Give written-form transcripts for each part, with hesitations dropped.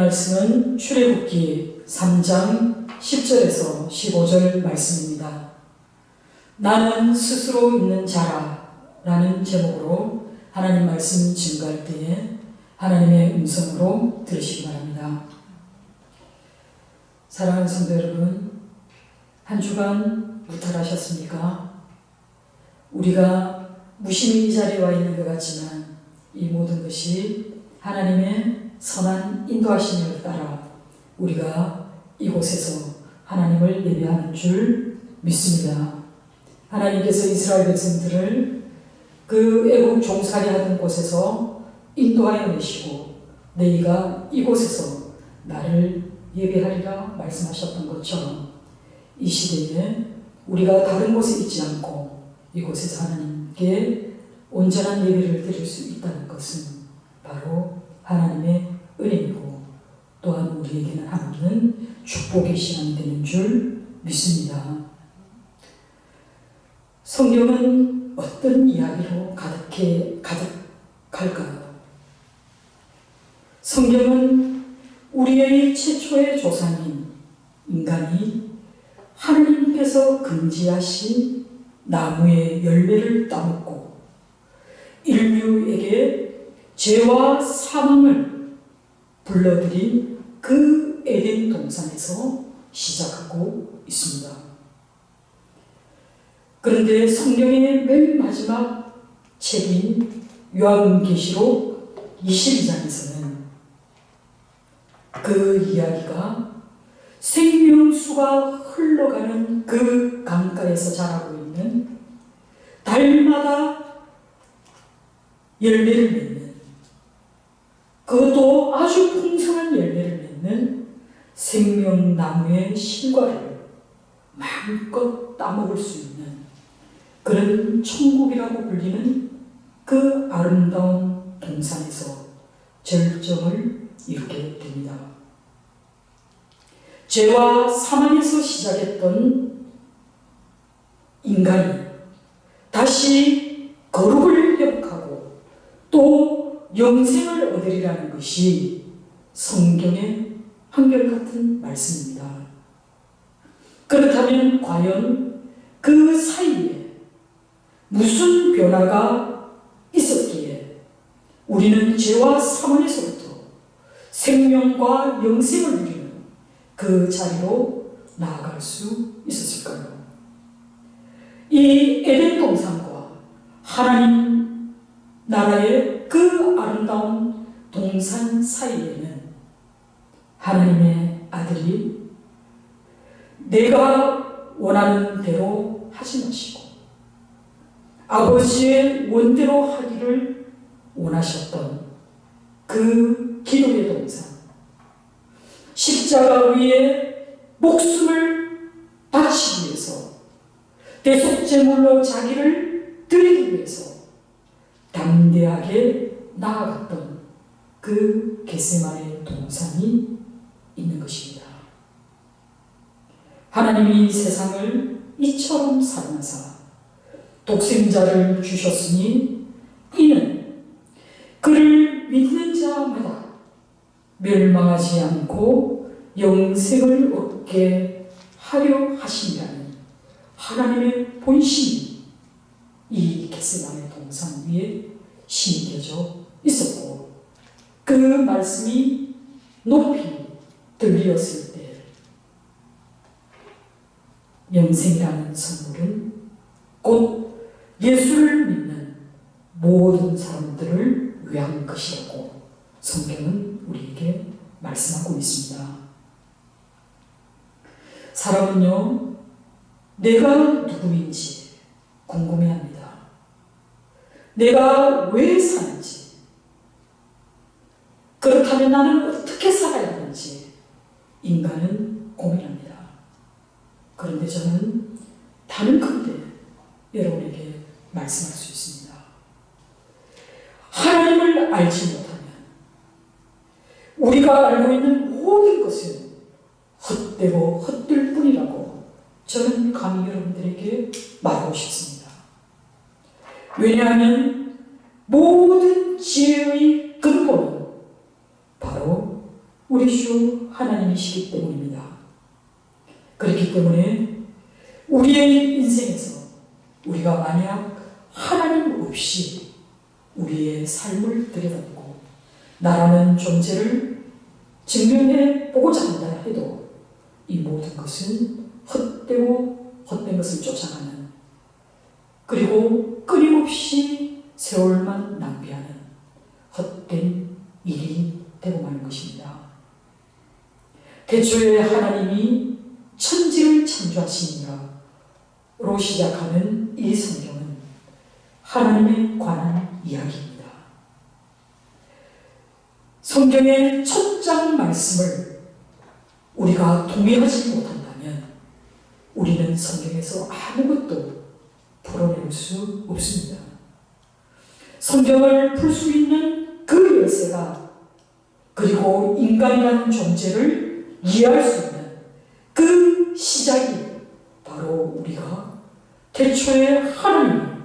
말씀은 출애굽기 3장 10절에서 15절 말씀입니다. 나는 스스로 있는 자라 라는 제목으로 하나님 말씀 증거할 때에 하나님의 음성으로 들으시기 바랍니다. 사랑하는 성도 여러분, 한 주간 무탈하셨습니까? 우리가 무심히 이 자리에 와 있는 것 같지만 이 모든 것이 하나님의 선한 인도하심을 따라 우리가 이곳에서 하나님을 예배하는 줄 믿습니다. 하나님께서 이스라엘 백성들을 그 애국 종살이 하던 곳에서 인도하여 내시고 너희가 이곳에서 나를 예배하리라 말씀하셨던 것처럼 이 시대에 우리가 다른 곳에 있지 않고 이곳에서 하나님께 온전한 예배를 드릴 수 있다는 것은 바로 하나님의 은혜이고 또한 우리에게는 하나님은 축복의 시간이 되는 줄 믿습니다. 성경은 어떤 이야기로 가득할까요? 성경은 우리의 최초의 조상인 인간이 하나님께서 금지하신 나무의 열매를 따먹고 인류에게 죄와 사망을 불러들인 그 에덴 동산에서 시작하고 있습니다. 그런데 성경의 맨 마지막 책인 요한계시록 22장에서는 그 이야기가 생명수가 흘러가는 그 강가에서 자라고 있는 달마다 열매를 맺는, 그것도 아주 풍성한 열매를 맺는 생명나무의 실과를 마음껏 따먹을 수 있는 그런 천국이라고 불리는 그 아름다운 동산에서 절정을 이루게 됩니다. 죄와 사망에서 시작했던 인간이 다시 거룩을 회복하고 또 영생을 얻으리라는 것이 성경의 한결같은 말씀입니다. 그렇다면 과연 그 사이에 무슨 변화가 있었기에 우리는 죄와 사망에서부터 생명과 영생을 누리는 그 자리로 나아갈 수 있었을까요? 이 에덴 동산과 하나님 나라의 그 아름다운 동산 사이에는 하나님의 아들이 내가 원하는 대로 하지 마시고 아버지의 원대로 하기를 원하셨던 그 기도의 동산, 십자가 위에 목숨을 바치기 위해서 대속제물로 자기를 드리기 위해서 담대하게 나아갔던 그 겟세마네 동산이 있는 것입니다. 하나님이 세상을 이처럼 사랑하사 독생자를 주셨으니 이는 그를 믿는 자마다 멸망하지 않고 영생을 얻게 하려 하심이라는 하나님의 본심이 이 겟세마네 동산 위에 심겨져 있었고 그 말씀이 높이 들렸을 때 영생이라는 선물은 곧 예수를 믿는 모든 사람들을 위한 것이라고 성경은 우리에게 말씀하고 있습니다. 사람은요, 내가 누구인지 궁금해합니다. 내가 왜 사는지, 그렇다면 나는 어떻게 살아야 하는지 인간은 고민합니다. 그런데 저는 단언컨대 여러분에게 말씀할 수 있습니다. 하나님을 알지 못하면 우리가 알고 있는 모든 것은 헛되고 헛될 뿐이라고 저는 감히 여러분들에게 말하고 싶습니다. 왜냐하면 모든 지혜의 근본은 바로 우리 주 하나님이시기 때문입니다. 그렇기 때문에 우리의 인생에서 우리가 만약 하나님 없이 우리의 삶을 들여다보고 나라는 존재를 증명해 보고자 한다 해도 이 모든 것은 헛되고 헛된 것을 쫓아가는, 그리고 끊임없이 세월만 낭비하는 헛된 일이 되고 마는 것입니다. 태초에 하나님이 천지를 창조하시니라로 시작하는 이 성경은 하나님에 관한 이야기입니다. 성경의 첫 장 말씀을 우리가 동의하지 못한다면 우리는 성경에서 아무것도 풀어낼 수 없습니다. 성경을 풀 수 있는 그 열쇠가, 그리고 인간이라는 존재를 이해할 수 있는 그 시작이 바로 우리가 태초에 하나님이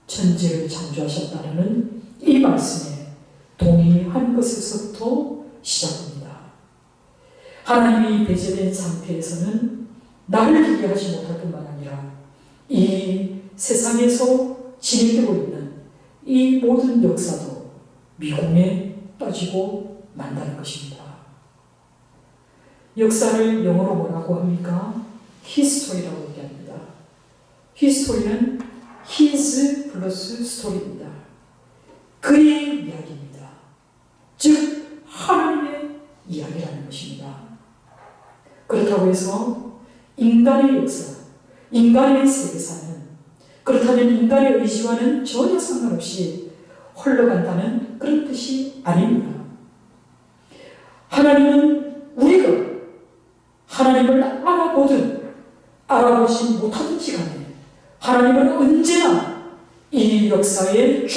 천지를 창조하셨다는 이 말씀에 동의한 것에서부터 시작됩니다. 하나님이 배제된 상태에서는 나를 이해하지 못할 뿐만 아니라 이 세상에서 진행되고 있는 이 모든 역사도 미궁에 빠지고 만다는 것입니다. 역사를 영어로 뭐라고 합니까? 히스토리라고 얘기합니다. 히스토리는 his 플러스 스토리입니다. 그의 이야기입니다. 즉 하나님의 이야기라는 것입니다. 그렇다고 해서 인간의 역사, 인간의 세계사는, 그렇다면 인간의 의지와는 전혀 상관없이 흘러간다는 그런 뜻이 아닙니다. 하나님은 우리가 하나님을 알아보든 알아보지 못하든지 간에 하나님은 언제나 이 역사의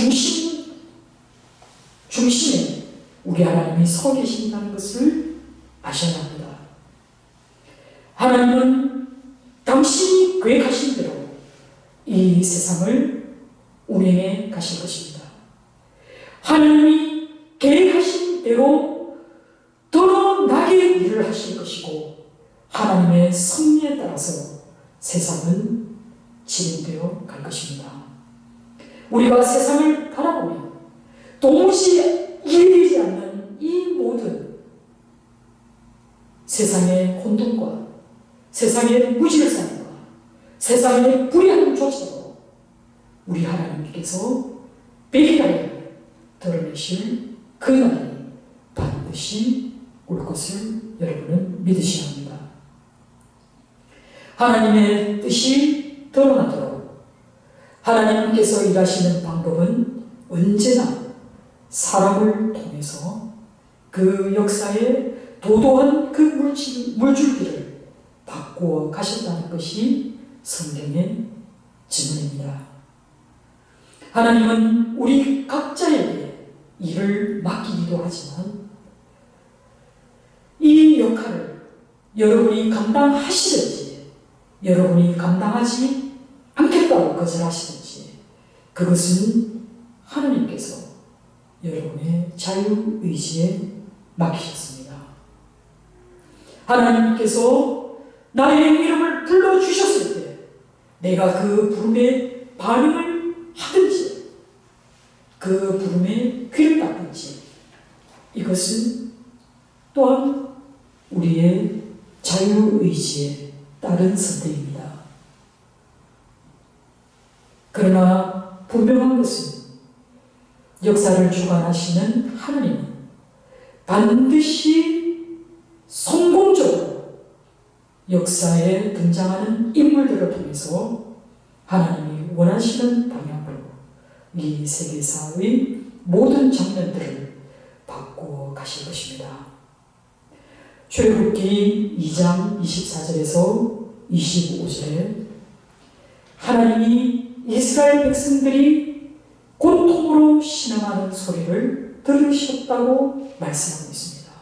중심에 우리 하나님이 서 계신다는 것을 아셔야 합니다. 하나님은 당신이 계획하신 대로 이 세상을 운행해 가실 것입니다. 하나님이 계획하신 대로 더 나게 일을 하실 것이고 하나님의 섭리에 따라서 세상은 진행되어 갈 것입니다. 우리가 세상을 바라보면 도무지 이해되지 않는 이 모든 세상의 혼돈과 세상의 무질서함과 세상의 불의함조차도 우리 하나님께서 백일하에 드러내실 그 날이 반드시 올 것을 여러분은 믿으셔야 합니다. 하나님의 뜻이 드러나도록 하나님께서 일하시는 방법은 언제나 사람을 통해서 그 역사의 도도한 그 물줄기를 바꾸어 가셨다는 것이 성경의 증언입니다. 하나님은 우리 각자에게 일을 맡기기도 하지만 이 역할을 여러분이 감당하시든지 여러분이 감당하지 않겠다고 거절하시든지 그것은 하나님께서 여러분의 자유의지에 맡기셨습니다. 하나님께서 나의 이름을 불러주셨을 때 내가 그 부름에 반응을 하든지 그 부름에 귀를 닫든지 이것은 또한 우리의 자유의지에 따른 선택입니다. 그러나 분명한 것은 역사를 주관하시는 하나님은 반드시 성공적으로 역사에 등장하는 인물들을 통해서 하나님이 원하시는 방향으로 이 세계사의 모든 장면들을 바꾸어 가실 것입니다. 출애굽기 2장 24절에서 25절에 하나님이 이스라엘 백성들이 고통으로 신음하는 소리를 들으셨다고 말씀하고 있습니다.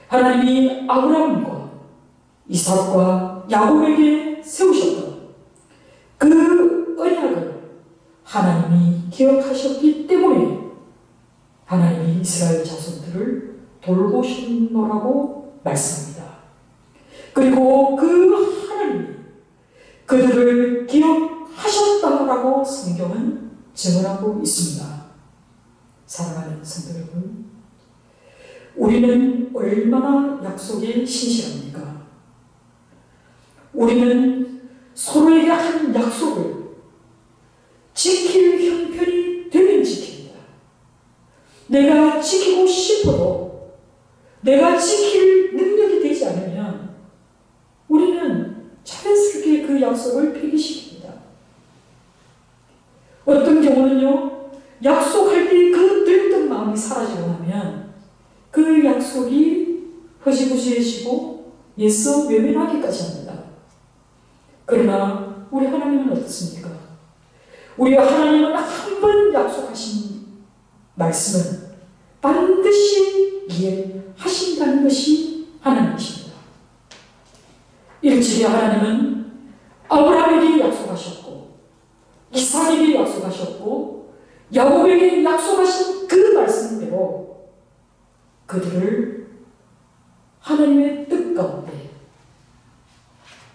하나님이 아브라함과 이삭과 야곱에게 세우셨던 그 언약을 하나님이 기억하셨기 때문에 하나님이 이스라엘 자손들을 돌보셨노라고 말씀합니다. 그리고 그 하나님이 그들을 기억하셨다라고 성경은 증언하고 있습니다. 사랑하는 성도 여러분, 우리는 얼마나 약속에 신실합니까? 우리는 서로에게 한 약속을 지킬 형편이 되면 지킵니다. 내가 지키고 싶어도 내가 지킬 능력이 되지 않으면 우리는 자연스럽게 그 약속을 폐기시킵니다. 어떤 경우는요, 약속할 때 그 들뜬 마음이 사라지고 나면 그 약속이 허지부지해지고 예서 외면하기까지 합니다. 그러나 우리 하나님은 어떻습니까? 우리 하나님은 한 번 약속하신 말씀은 반드시 이행하신다는 것이 하나님이십니다. 일찍이 하나님은 아브라함에게 약속하셨고 이삭에게 약속하셨고 야곱에게 약속하신 그 말씀대로 그들을 하나님의 뜻 가운데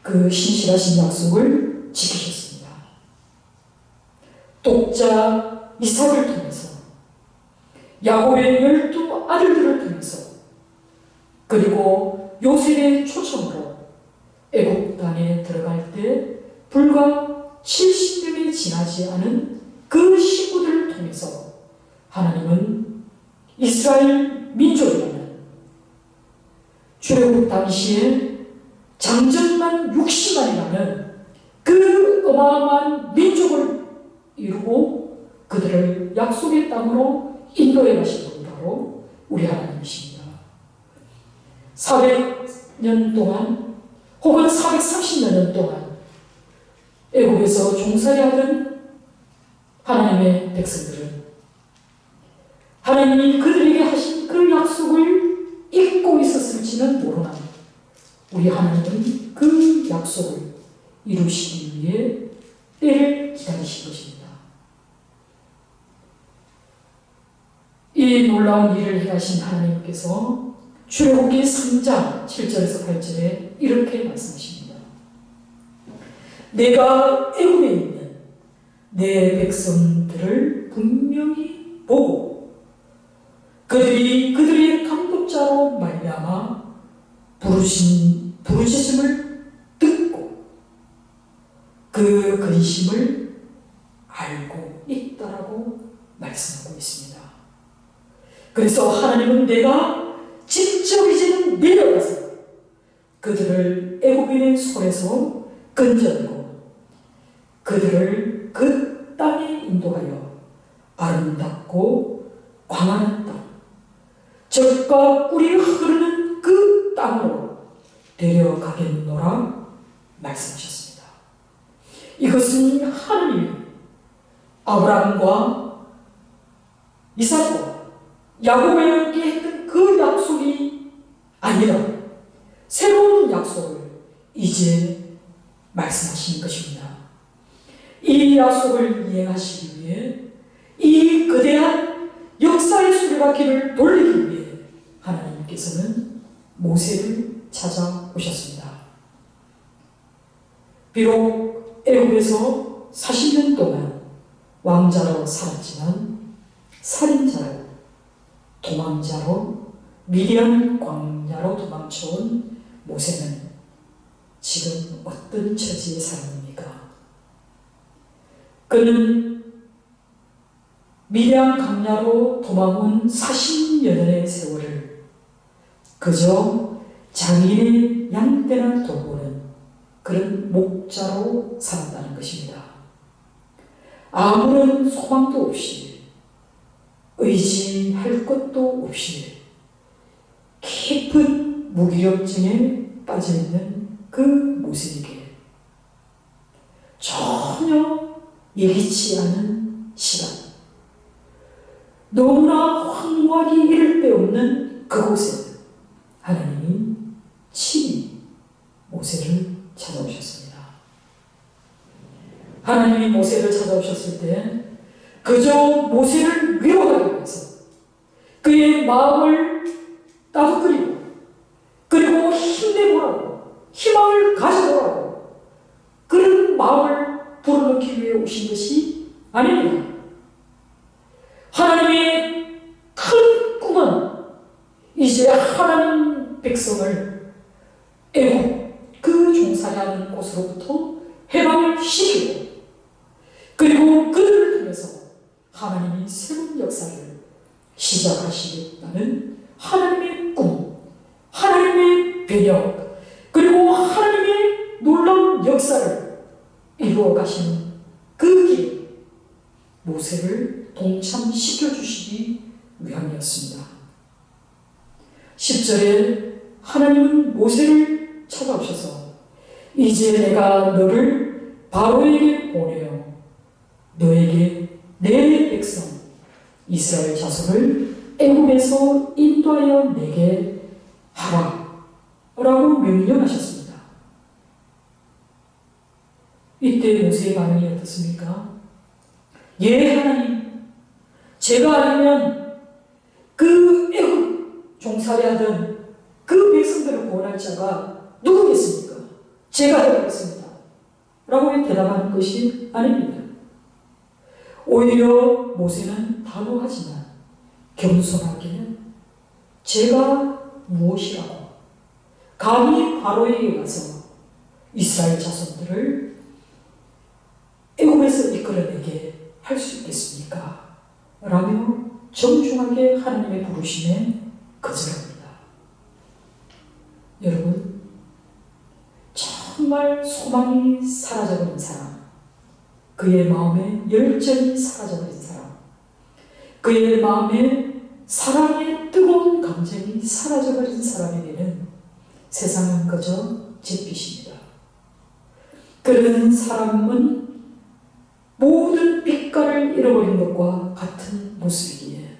그 신실하신 약속을 지키셨습니다. 독자 이삭을 통해서 야곱의 12 아들들을 통해서 그리고 요셉의 초청으로 애굽 땅에 들어갈 때 불과 70년이 지나지 않은 그 식구들을 통해서 하나님은 이스라엘 민족이라는 출애굽 당시에 장정만 60만이라는 그 어마어마한 민족을 이루고 그들을 약속의 땅으로 인도해 가신 분이 바로 우리 하나님이십니다. 400년 동안 혹은 430년 동안 애굽에서 종살이 하던 하나님의 백성들은 하나님이 그들에게 하신 그 약속을 잊고 있었을지는 모르나 우리 하나님은 그 약속을 이루시기 위해 때를 기다리신 것입니다. 이 놀라운 일을 행하신 하나님께서 출애굽기 3장 7절에서 8절에 이렇게 말씀하십니다. 내가 애굽에 있는 내 백성들을 분명히 보고 그들이 그들의 감독자로 말미암아 부르짖음을 듣고 그 근심을 알고 있다라고 말씀하고 있습니다. 그래서 하나님은 내가 직접 이제는 내려가서 그들을 애굽인의 손에서 건져내고 그들을 그 땅에 인도하여 아름답고 광활한 땅, 젖과 꿀이 흐르는 그 땅으로 데려가겠노라 말씀하셨습니다. 이것은 하나님이 아브라함과 이삭과 야곱에게 했던 그 약속이 아니라 새로운 약속을 이제 말씀하시는 것입니다. 이 약속을 이행하시기 위해 이 거대한 역사의 수레바퀴를 돌리기 위해 하나님께서는 모세를 찾아오셨습니다. 비록 애굽에서 40년 동안 왕자로 살았지만 살인자로 도망자로 미디안 광야로 도망쳐온 모세는 지금 어떤 처지의 사람입니까? 그는 미디안 광야로 도망온 40여 년의 세월을 그저 장인의 양떼나 돌보는 그런 목자로 살았다는 것입니다. 아무런 소망도 없이 의지할 것도 없이 깊은 무기력증에 빠져있는 그 모세에게 전혀 예기치 않은 시간, 너무나 황홀하기 이를 데 없는 그곳에 하나님이 친히 모세를 찾아오셨습니다. 하나님이 모세를 찾아오셨을 때 그저 모세를 위로하기 위해서 그의 마음을 힘내보라고, 희망을 가져보라고 그런 마음을 불어넣기 위해 오신 것이 아닙니다. 하나님의 큰 꿈은 이제 하나님 백성을 애국 그 종살이하는 곳으로부터 해방을 시키고, 그리고 그들을 통해서 하나님이 새로운 역사를 시작하시겠다는 하나님의 꿈, 하나님의 배역, 그리고 하나님의 놀라운 역사를 이루어 가시는 그 길, 모세를 동참시켜 주시기 위함이었습니다. 10절에 하나님은 모세를 찾아오셔서 이제 내가 너를 바로에게 보내어 너에게 내 백성 이스라엘 자손을 애굽에서 인도하여 내게 하라 라고 명령하셨습니다. 이때 모세의 반응이 어떻습니까? 예, 하나님, 제가 아니면 그 애굽 종살이하던 그 백성들을 구원할 자가 누구겠습니까? 제가 해보겠습니다 라고 대답하는 것이 아닙니다. 오히려 모세는 단호하지만 겸손하게 제가 무엇이라고 감히 바로에게 가서 이스라엘 자손들을 애굽에서 이끌어내게 할 수 있겠습니까? 라며 정중하게 하나님의 부르심에 거절합니다. 여러분, 정말 소망이 사라져버린 사람, 그의 마음에 열정이 사라져버린 사람, 그의 마음에 사랑의 뜨거운 감정이 사라져버린 사람에게는 세상은 그저 잿빛입니다. 그런 사람은 모든 빛깔을 잃어버린 것과 같은 모습이기에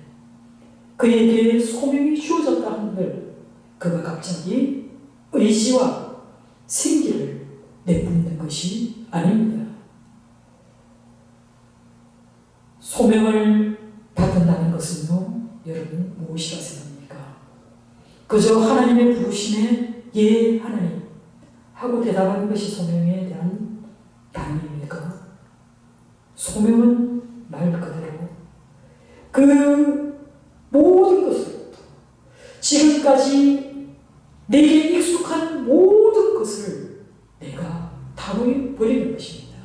그에게 소명이 주어졌다 한들 그가 갑자기 의지와 생기를 내뿜는 것이 아닙니다. 소명을 받는다는 것은요, 여러분 무엇이라 생각합니까? 그저 하나님의 부르심에 예 하나님 하고 대답하는 것이 소명에 대한 반응입니까? 소명은 말 그대로 그 모든 것으로부터 지금까지 내게 익숙한 모든 것을 내가 단호히 버리는 것입니다.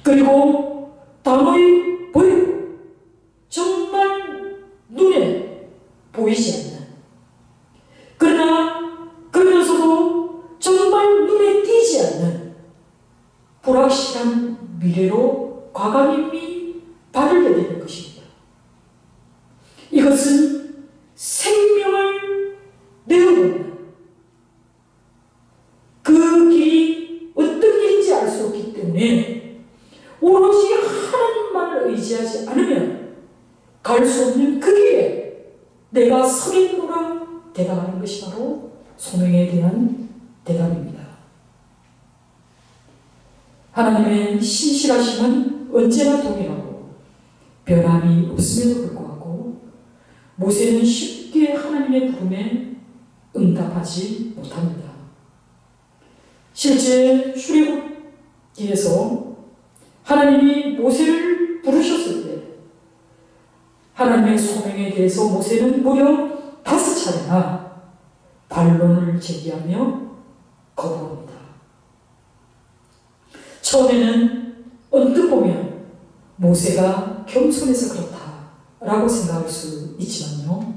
그리고 단호히 버리고 정말 눈에 보이지 않는, 그러나 그러면서도 정말 눈에 띄지 않는 불확실한 미래로 과감히 발을 내딛는 것입니다. 이것은 생명을 내어놓는, 그 길이 어떤 길인지 알 수 없기 때문에 오로지 하나님만을 의지하지 않으면 갈 수 없는 그 길에 내가 서겠노라 대답하는 것이 바로 소명에 대한 대답입니다. 하나님의 신실하심은 언제나 동일하고 변함이 없음에도 불구하고 모세는 쉽게 하나님의 부름에 응답하지 못합니다. 실제 출애굽기에서 하나님이 모세를 부르셨을 때 하나님의 소명에 대해서 모세는 무려 5차례나 반론을 제기하며 거부합니다. 처음에는 언뜻 보면 모세가 겸손해서 그렇다라고 생각할 수 있지만요,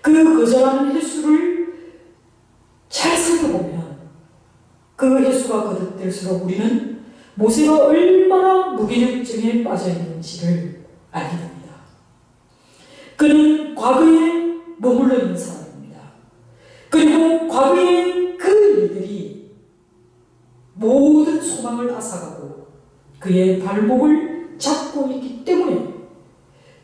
그 거절하는 횟수를 잘 살펴보면 그 횟수가 거듭될수록 우리는 모세가 얼마나 무기력증에 빠져있는지를 알게 됩니다. 그는 과거에 머물러 있는 사람입니다. 그리고 과거의 그 일들이 모든 소망을 앗아가고 그의 발목을 잡고 있기 때문에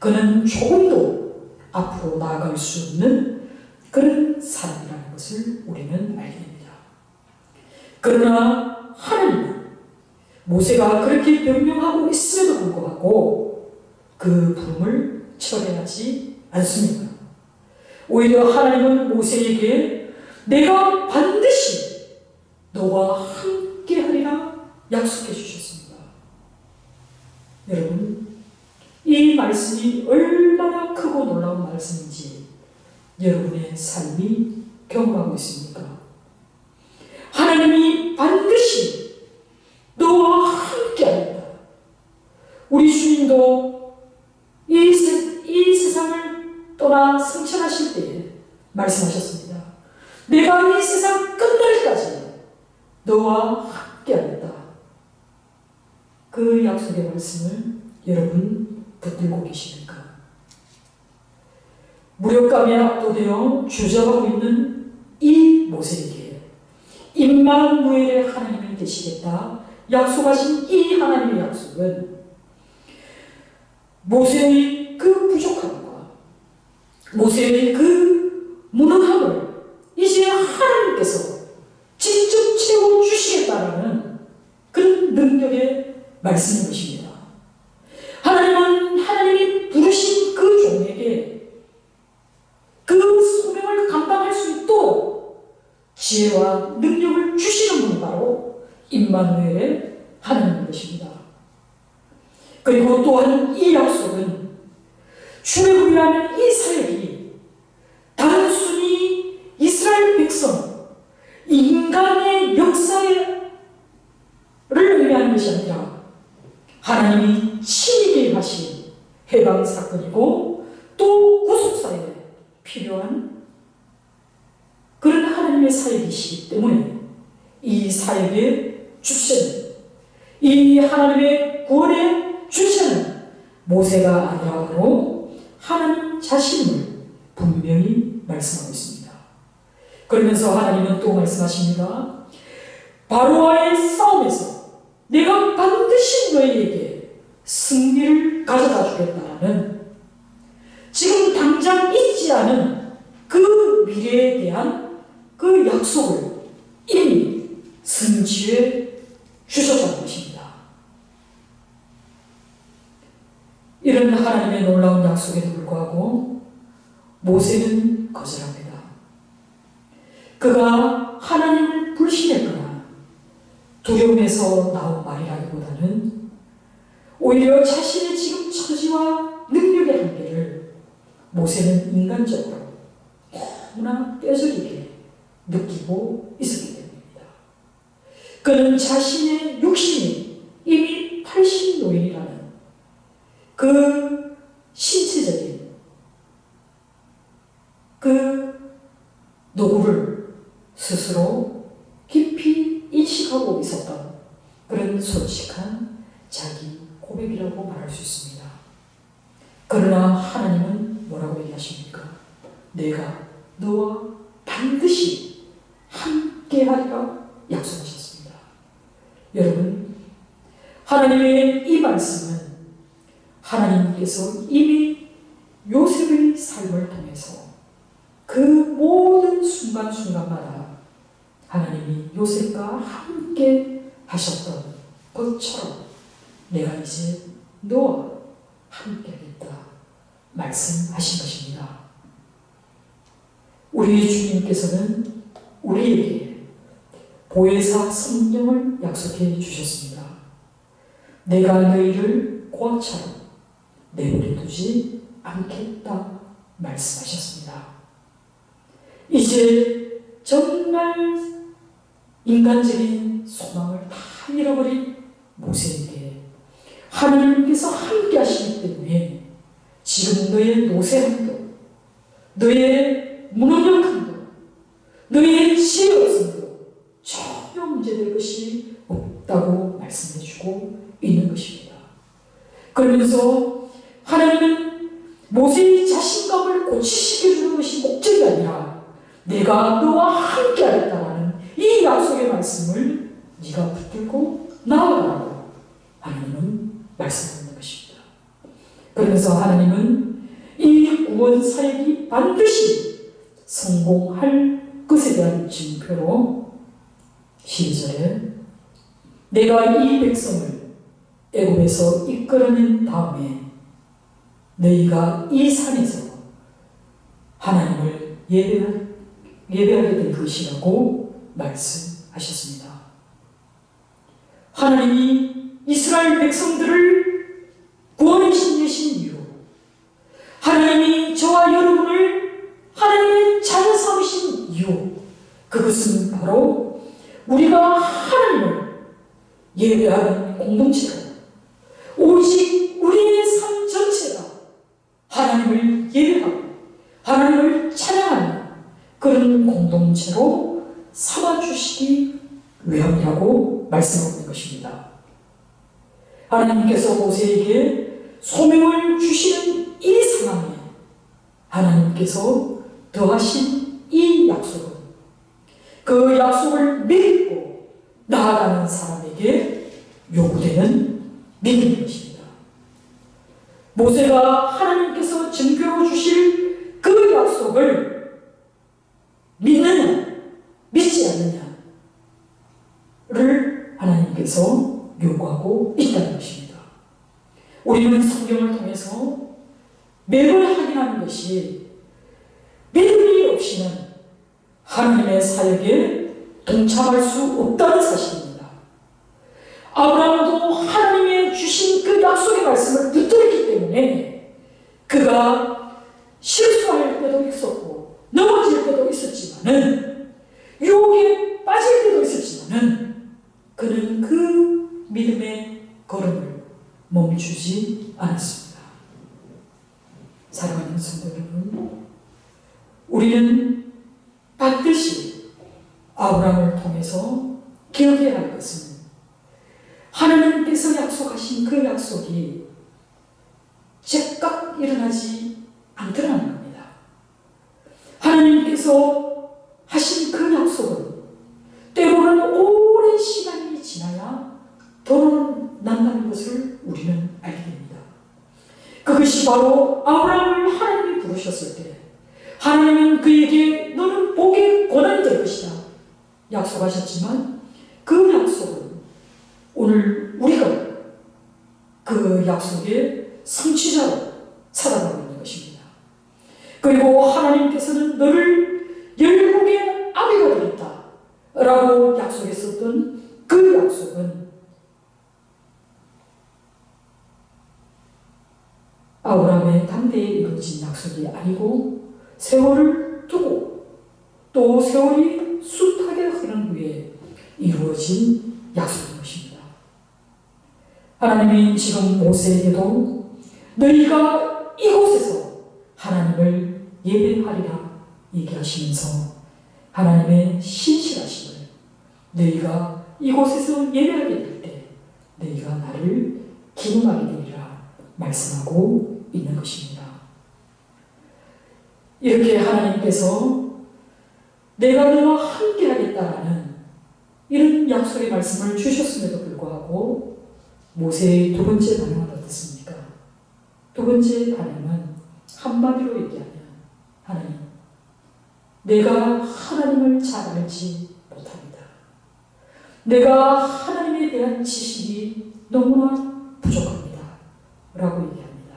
그는 조금도 앞으로 나아갈 수 없는 그런 사람이라는 것을 우리는 알게 됩니다. 그러나 하나님은 모세가 그렇게 변명하고 있음에도 불구하고 그 부름을 철회하지 않습니다. 오히려 하나님은 모세에게 내가 반드시 너와 함께하리라 약속해 주셨습니다. 여러분, 이 말씀이 얼마나 크고 놀라운 말씀인지 여러분의 삶이 경험하고 있습니까? 하나님이 반드시 너와 함께하리라. 우리 주님도 이 세상을 떠나 승천하실 때에 말씀하셨습니다. 내가 이 세상 끝날까지 너와 함께하겠다. 그 약속의 말씀을 여러분 붙들고 계십니까? 무력감에 압도되어 주저하고 있는 이 모세에게 임마누엘의 하나님이 되시겠다 약속하신 이 하나님의 약속은 모세의 그 부족함과 모세의 그 무능함을 이제 하나님께서 직접 채워주시겠다라는 그런 능력의 말씀인 것입니다. 하나님은 하나님이 부르신 그 종에게 그 소명을 감당할 수 있도록 지혜와 능력을 주시는 분이 바로 임마누엘의 하나님인 것입니다. 그리고 또한 이 약속은 출애굽이라는 이 사역이 단순히 이스라엘 백성, 인간의 역사를 의미하는 것이 아니라 하나님이 친히 개입하신 해방 사건이고 또 구속사에 필요한 그런 하나님의 사역이시기 때문에 이 사역의 주체는, 이 하나님의 구원의 주체는 모세가 아니라 바로 하나님 자신을 분명히 말씀하고 있습니다. 그러면서 하나님은 또 말씀하십니다. 바로와의 싸움에서 내가 반드시 너희에게 승리를 가져다 주겠다라는, 지금 당장 있지 않은 그 미래에 대한 그 약속을 이미 성취해 주셨다는 것입니다. 이런 하나님의 놀라운 약속에도 불구하고 모세는 거절합니다. 그가 하나님을 불신했거나 두려움에서 나온 말이라기보다는 오히려 자신의 지금 처지와 능력의 한계를 모세는 인간적으로 너무나 뼈저리게 느끼고 있었기 때문입니다. 그는 자신의 육신이 이미 80노인이라는 그 신체적인 그 노고를 스스로 깊이 인식하고 있었던 그런 솔직한 자기 고백이라고 말할 수 있습니다. 그러나 하나님은 뭐라고 얘기하십니까? 내가 너와 반드시 함께하리라 약속하셨습니다. 여러분, 하나님의 이 말씀은 하나님께서 이미 요셉의 삶을 통해서 그 모든 순간순간마다 하나님이 요셉과 함께 하셨던 것처럼 내가 이제 너와 함께 하겠다 말씀하신 것입니다. 우리 주님께서는 우리에게 보혜사 성령을 약속해 주셨습니다. 내가 너희를 고아처럼 내버려 두지 않겠다 말씀하셨습니다. 이제 정말 인간적인 소망을 다 잃어버린 모세에게 하나님께서 함께 하시기 때문에 지금 너의 노쇠함도, 너의 무능력함도, 너의 지혜 없음도 전혀 문제될 것이 없다고 말씀해주고 있는 것입니다. 그러면서 하나님은 모세의 자신감을 고치시켜주는 것이 목적이 아니라 내가 너와 함께 하겠다라는 이 약속의 말씀을 네가 붙들고 나아가라고 하나님은 말씀하는 것입니다. 그러면서 하나님은 이 구원 사역이 반드시 성공할 것에 대한 증표로 12절에 내가 이 백성을 애굽에서 이끌어낸 다음에 너희가 이 산에서 하나님을 예배하게 예배하게 될 것이라고 말씀하셨습니다. 하나님이 이스라엘 백성들을 구원해 내신 이유, 하나님이 저와 여러분을 하나님의 자녀 삼으신 이유, 그것은 바로 우리가 하나님을 예배하는 공동체로, 오직 우리의 삶 전체가 하나님을 예배하고 하나님을 찬양하는 그런 공동체로 삼아주시기 위함이라고 말씀하고 있는 것입니다. 하나님께서 모세에게 소명을 주시는 이 상황에 하나님께서 더하신 이 약속은 그 약속을 믿고 나아가는 사람에게 요구되는 믿음인 것입니다. 모세가 하나님께서 증거로 주실 그 약속을 믿느냐 믿지 않느냐를 하나님께서 요구하고 있다는 것입니다. 우리는 성경을 통해서 매번 확인하는 것이 믿음이 없이는 하나님의 사역에 동참할 수 없다는 사실입니다. 아브라함도 하나님의 주신 그 약속의 말씀을 붙들었기 때문에 그가 실수할 때도 있었고 넘어질 때도 있었지만은 유혹에 빠질 때도 있었지만은 그는 그 믿음의 걸음을 멈추지 않았습니다. 사랑하는 성도 여러분, 우리는 반드시 아브라함을 통해서 기억해야 할 것은 하나님께서 약속하신 그 약속이 즉각 일어나지 않더라는 겁니다. 하나님께서 하신 그 약속은 때로는 오랜 시간이 지나야 드러난다는 것을 우리는 알게 됩니다. 그것이 바로 아브라함을 하나님이 부르셨을 때 하나님은 그에게 너는 복의 권한이 될 것이다 약속하셨지만 그 약속은 오늘 우리가 그 약속의 성취자로 살아가고 있는 것입니다. 그리고 하나님께서는 너를 열국의 아비가 되겠다 라고 약속했었던 그 약속은 아브라함의 당대에 이루어진 약속이 아니고 세월을 두고 또 세월이 숱하게 흐른 후에 이루어진 약속인 것입니다. 하나님이 지금 모세에게도 너희가 이곳에서 하나님을 예배하리라 얘기하시면서 하나님의 신실하심을 너희가 이곳에서 예배하게 될 때 너희가 나를 기능하게 되리라 말씀하고 있는 것입니다. 이렇게 하나님께서 내가 너와 함께 하겠다라는 이런 약속의 말씀을 주셨음에도 불구하고 모세의 두 번째 반응은 어떻습니까? 두 번째 반응은 한마디로 얘기하면 하나님, 내가 하나님을 잘 알지 못합니다. 내가 하나님에 대한 지식이 너무나 부족합니다. 라고 얘기합니다.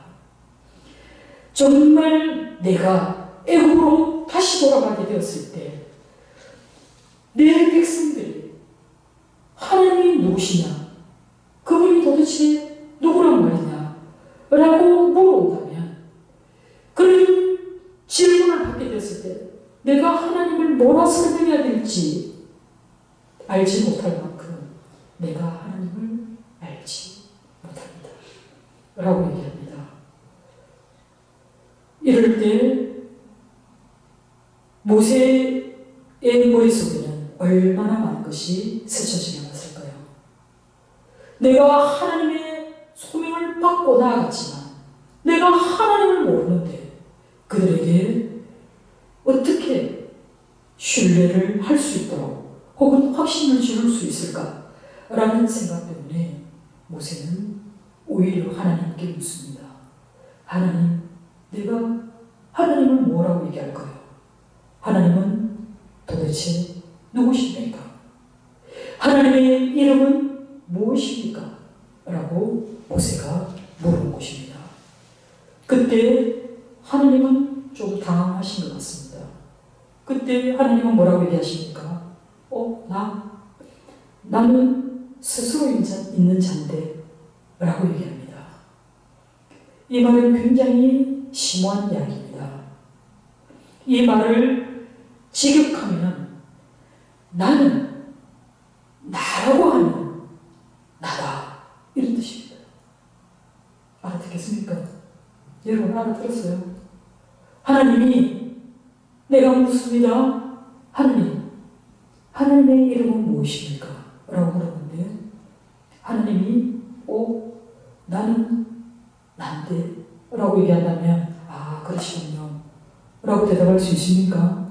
정말 내가 애굽으로 다시 돌아가게 되었을 때 내 백성들이 하나님이 누구시냐? 그분이 도대체 누구란 말이냐? 라고 물어본다면 그런 질문을 받게 됐을 때 내가 하나님을 뭐라 설명해야 될지 알지 못할 만큼 내가 하나님을 알지 못합니다. 라고 얘기합니다. 이럴 때 모세의 머릿속에는 얼마나 많은 것이 스쳐지게 왔을까요? 내가 하나님의 소명을 받고 나아갔지만 내가 하나님을 모르는데 그들에게 어떻게 신뢰를 할 수 있도록 혹은 확신을 줄 수 있을까? 라는 생각 때문에 모세는 오히려 하나님께 묻습니다. 하나님, 내가 하나님을 뭐라고 얘기할까요? 하나님은 도대체 누구십니까? 하나님의 이름은 무엇입니까? 라고 모세가 물은 것입니다. 그때 하나님은 좀 당황하신 것 같습니다. 그때 하나님은 뭐라고 얘기하십니까? 나는 스스로 있는 자인데 라고 얘기합니다. 이 말은 굉장히 심오한 이야기입니다. 이 말을 직역하면 나는 나라고 하는 나다 이런 뜻입니다. 알아듣겠습니까? 여러분 알아들었어요? 하나님이 내가 묻습니다. 하나님의 이름은 무엇입니까? 라고 물어보는데 하나님이 나는 난데 라고 얘기한다면 그러시군요 라고 대답할 수 있습니까?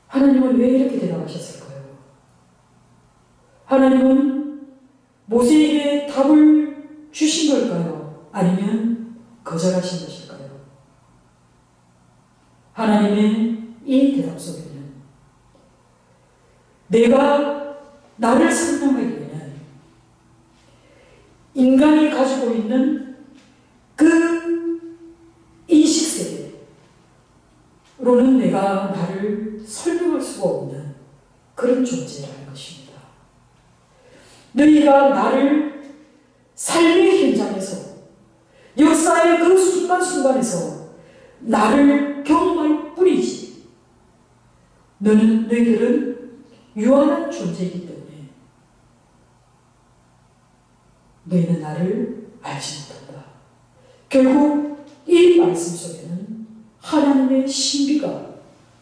하나님은 왜 이렇게 대답하셨을까요? 하나님은 모세에게 답을 주신 걸까요? 아니면 거절하신 것일까요? 하나님의 이 대답 속에는 내가 나를 설명하기에는 인간이 가지고 있는 그 인식세계로는 내가 나를 설명할 수가 없는 그런 존재라는 것입니다. 너희가 나를 삶의 현장에서 역사의 그 순간순간에서 나를 경험할 뿐이지 너희들은 유한한 존재이기 때문에 너희는 나를 알지 못한다. 결국 이 말씀 속에는 하나님의 신비가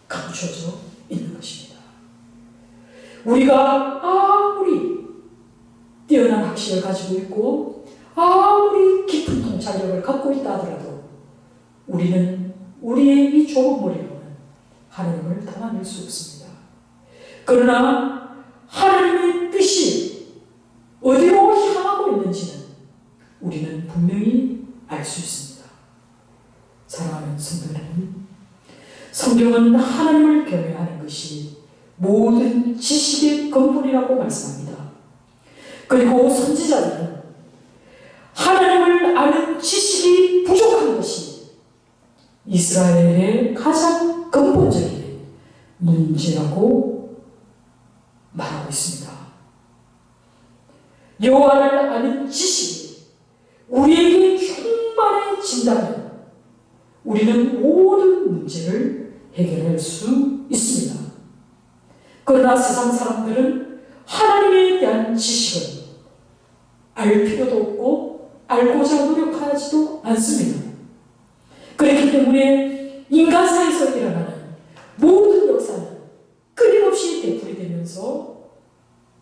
감춰져 있는 것입니다. 우리가 아무리 뛰어난 학식을 가지고 있고 아무리 깊은 통찰력을 갖고 있다 하더라도 우리는 우리의 이 좁은 머리로는 하나님을 담아낼 수 없습니다. 그러나 하나님의 뜻이 어디로 향하고 있는지는 우리는 분명히 알 수 있습니다. 사랑하는 성도 여러분, 성경은 하나님을 경외하는 것이 모든 지식의 근본이라고 말씀합니다. 그리고 선지자들은 하나님을 아는 지식이 부족한 것이 이스라엘의 가장 근본적인 문제라고 말하고 있습니다. 여호와를 아는 지식이 우리에게 충만해진다면 우리는 모든 문제를 해결할 수 있습니다. 그러나 세상 사람들은 하나님에 대한 지식을 알 필요도 없고 알고자 노력하지도 않습니다. 그렇기 때문에 인간사에서 일어나는 모든 역사는 끊임없이 되풀이되면서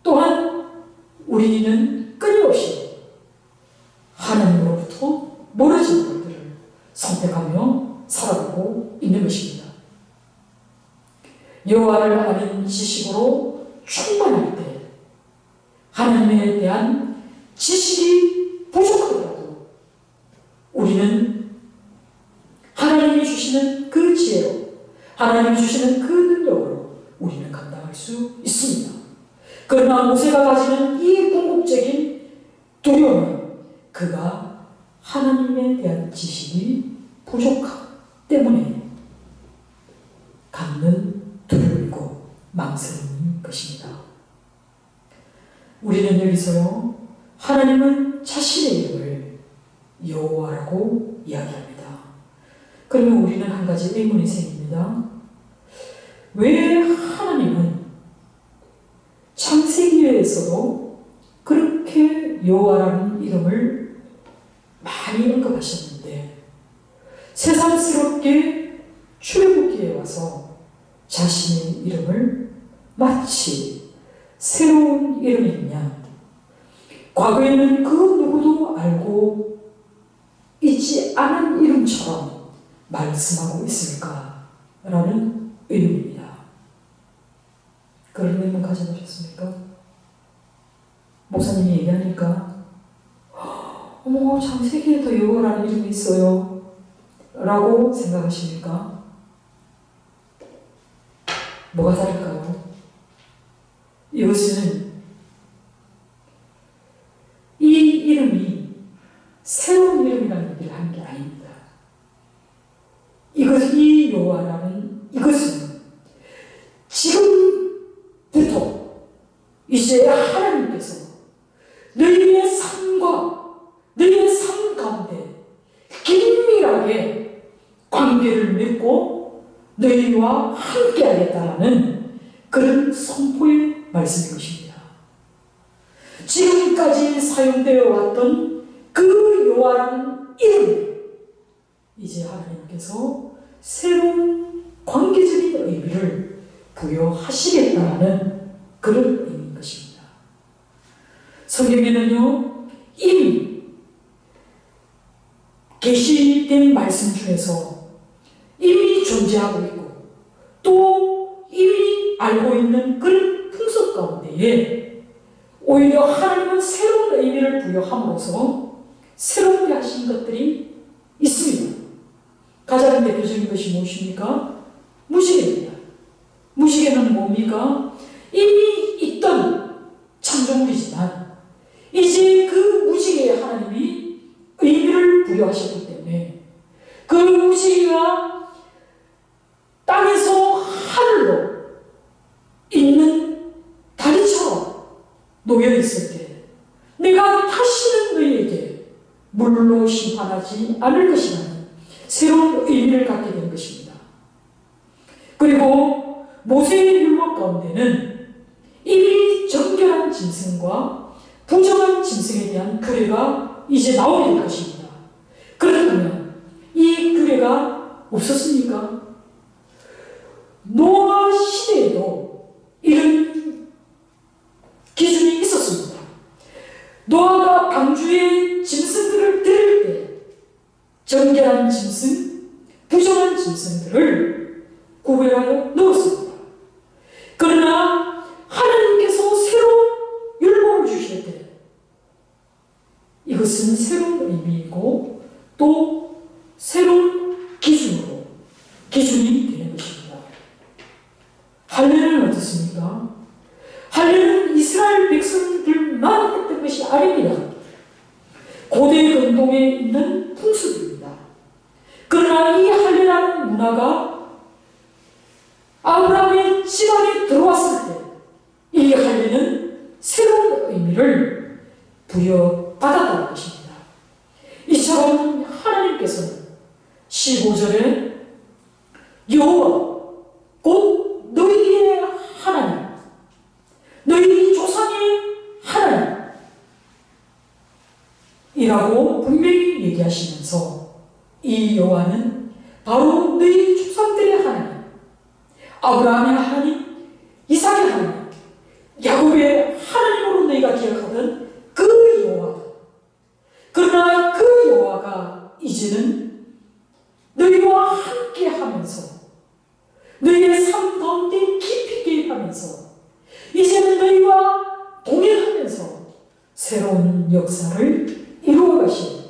또한 우리는 끊임없이 하나님으로부터 멀어진 것들을 선택하며 살아가고 있는 것입니다. 여호와를 아는 지식으로 충만할 때 하나님에 대한 지식이 부족하더라도 우리는 하나님이 주시는 그 지혜로 하나님이 주시는 그 능력으로 우리는 감당할 수 있습니다. 그러나 모세가 가지는 이 궁극적인 두려움은 그가 하나님에 대한 지식이 부족하기 때문에 갖는 두려움이고 망설임인 것입니다. 우리는 여기서요, 하나님은 자신의 이름을 여호와라고 이야기합니다. 그러면 우리는 한 가지 의문이 생깁니다. 왜 하나님은 창세기에서도 그렇게 여호와라는 이름을 많이 언급하셨는데 새삼스럽게 출애굽기에 와서 자신의 이름을 마치 새로운 이름이냐, 과거에는 그 누구도 알고 있지 않은 이름처럼 말씀하고 있을까라는 의문입니다. 그런 의문 가져보셨습니까? 목사님이 얘기하니까 어머, 창세기에도 여호와라는 이름이 있어요 라고 생각하십니까? 뭐가 다를까요? 이것은 이 이름이 새로운 이름이라는 얘기를 하는 게 아닙니다. 이제 하나님께서 너희의 삶과 너희의 삶 가운데 긴밀하게 관계를 맺고 너희와 함께 하겠다는 그런 선포의 말씀인 것입니다. 지금까지 사용되어 왔던 그 여호와라는 이름에 이제 하나님께서 새로운 관계적인 의미를 부여하시겠다는 그런 의미인 것입니다. 성경에는요, 이미 계시된 말씀 중에서 이미 존재하고 있고 또 이미 알고 있는 그런 풍속 가운데에 오히려 하나님은 새로운 의미를 부여함으로써 새롭게 하신 것들이 있습니다. 가장 대표적인 것이 무엇입니까? 무지개입니다. 무지개는 뭡니까? 이미 있던 창조물이지만 이제 그 무지개에 하나님이 의미를 부여하셨기 때문에 그 무지개가 땅에서 하늘로 있는 다리처럼 놓여 있을 때 내가 다시는 너희에게 물로 심판하지 않을 것이라는 새로운 의미를 갖게 된 것입니다. 그리고 모세의 율법 가운데는 이미 정결한 짐승과 부정한 짐승에 대한 규례가 이제 나오게 될 것입니다. 그렇다면 이 규례가 없었습니까? 노아 시대에도 이런 기준이 있었습니다. 노아가 방주에 짐승들을 들일 때 정결한 짐승, 부정한 짐승들을 구별하여 넣었습니다. 그러나 하나님께서 새로운 율법을 주실 때 이것은 새로운 의미이고 또 새로운 기준이 되는 것입니다. 할례는 어떻습니까? 할례는 이스라엘 백성들만 했던 것이 아닙니다. 고대 근동에 있는 풍습입니다. 그러나 이 할례라는 문화가 아브라함의 집안에 들어왔을 때 이 할례는 새로운 의미를 부여받았다는 것입니다. 이처럼 하나님께서는 15절에 여호와 곧 너희의 하나님, 너희 조상의 하나님이라고 분명히 얘기하시면서 이 여호와는 바로 너희 조상들의 하나님, 아브라함의 하나님, 이삭의 하나님, 야곱의 하나님으로 너희가 기억하던 그 여호와. 그러나 그 여호와가 이제는 너희와 함께 하면서 너희의 삶 가운데 깊이 개입하면서 이제는 너희와 동행하면서 새로운 역사를 이루어가신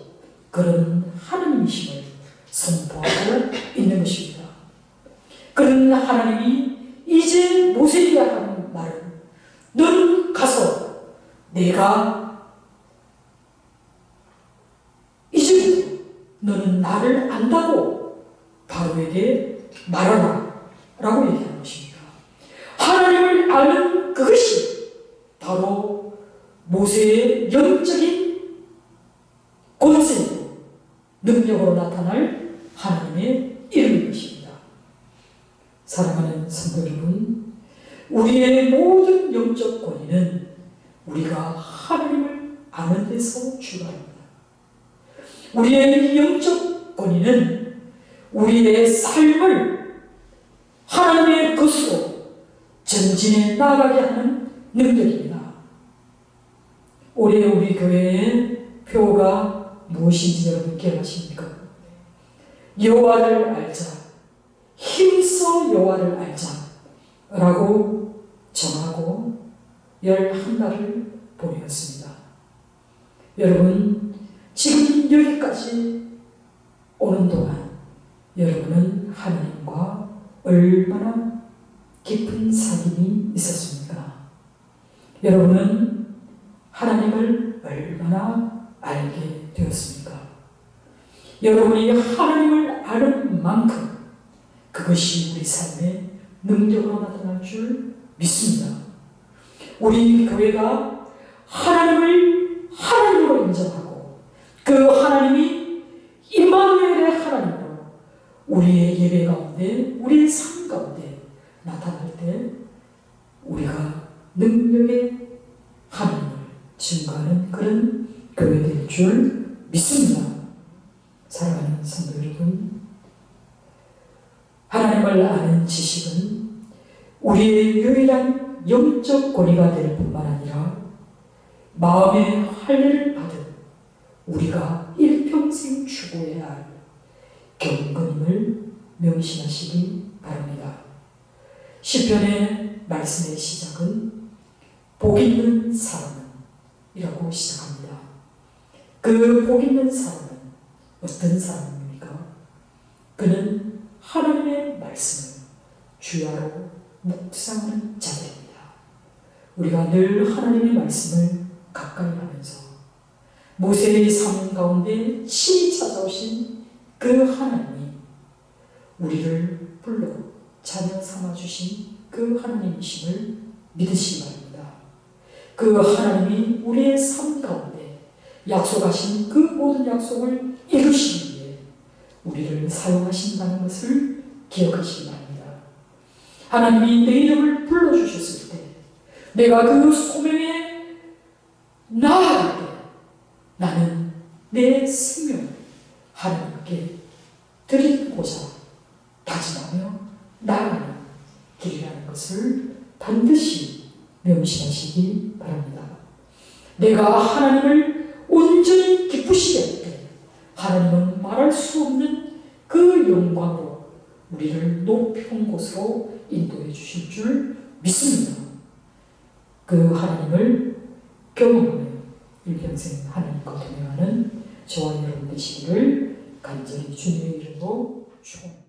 그런 하나님이심을 선포하고 있는 것입니다. 그런 하나님이 이제 모세에게 하는 말은 너는 가서 내가 이제부터 너는 나를 안다고 바로에게 말하라 라고 얘기하는 것입니다. 하나님을 아는 그것이 바로 모세의 영적인 권세이고 능력으로 나타날 하나님의 이름인 것입니다. 사랑하는 성도 여러분, 우리의 모든 영적 권위는 우리가 하나님을 아는 데서 출발합니다. 우리의 영적 권위는 우리의 삶을 하나님의 것으로 전진해 나가게 하는 능력입니다. 올해 우리 교회의 표가 무엇인지 여러분 기억하십니까? 여호와를 알자, 힘써 여호와를 알자 라고 정하고 11달을 보내었습니다. 여러분, 지금 여기까지 오는 동안 여러분은 하나님과 얼마나 깊은 사귐이 있었습니까? 여러분은 하나님을 얼마나 알게 되었습니까? 여러분이 하나님을 아는 만큼 그것이 우리 삶의 능력으로 나타날 줄 믿습니다. 우리 교회가 하나님을 하나님으로 인정하고 그 하나님이 임마누엘의 하나님으로 우리의 예배 가운데, 우리의 삶 가운데 나타날 때 우리가 능력의 하나님을 증거하는 그런 교회 될 줄 믿습니다. 사랑하는 성도 여러분, 하나님을 아는 지식은 우리의 유일한 영적 권위가 될 뿐만 아니라 마음의 할례를 받은 우리가 일평생 추구해야 할 경건임을 명심하시기 바랍니다. 시편의 말씀의 시작은 복 있는 사람은 이라고 시작합니다. 그 복 있는 사람은 어떤 사람입니까? 그는 하나님의 말씀을 주야로 묵상하는 자들입니다. 우리가 늘 하나님의 말씀을 가까이 하면서 모세의 삶 가운데 친히 찾아오신 그 하나님이 우리를 불러 자녀 삼아주신 그 하나님이심을 믿으시기 바랍니다. 그 하나님이 우리의 삶 가운데 약속하신 그 모든 약속을 이루시기 위해 우리를 사용하신다는 것을 기억하시기 바랍니다. 하나님이 내 이름을 불러주셨을 때 내가 그 소명에 나아갈 때 나는 내 생명을 하나님께 드리고자 다짐하며 나아가는 길이라는 것을 반드시 명심하시기 바랍니다. 내가 하나님을 온전히 기쁘시게 할 때 하나님은 말할 수 없는 그 영광으로 우리를 높은 곳으로 인도해 주실 줄 믿습니다. 그 하나님을 경험하며 일평생 하나님과 동행하는 저와 여러분 되시기를 간절히 주님의 이름으로 축원합니다.